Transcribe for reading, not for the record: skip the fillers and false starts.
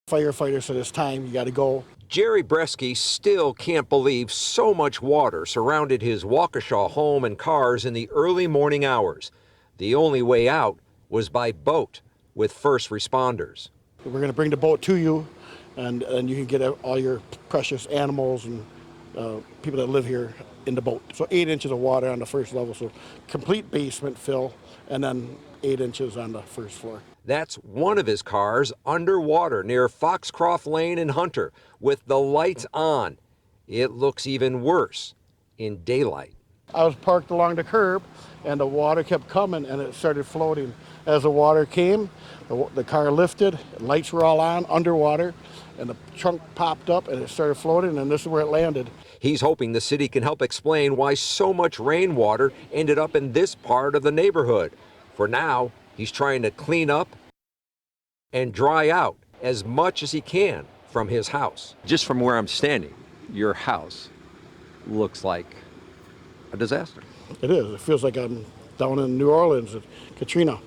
Firefighters said it's time, you got to go. Jerry Breske still can't believe so much water surrounded his Waukesha home and cars in the early morning hours. The only way out was by boat with first responders. We're going to bring the boat to you, and you can get all your precious animals and people that live here in the boat. So 8 inches of water on the first level, so complete basement fill, and then 8 inches on the first floor. That's one of his cars underwater near Foxcroft Lane in Hunter with the lights on. It looks even worse in daylight. I was parked along the curb, and the water kept coming, and it started floating. As the water came, the car lifted, lights were all on underwater, and the trunk popped up, and it started floating, and this is where it landed. He's hoping the city can help explain why so much rainwater ended up in this part of the neighborhood. For now, he's trying to clean up and dry out as much as he can from his house. Just from where I'm standing, your house looks like a disaster. It is. It feels like I'm down in New Orleans at Katrina.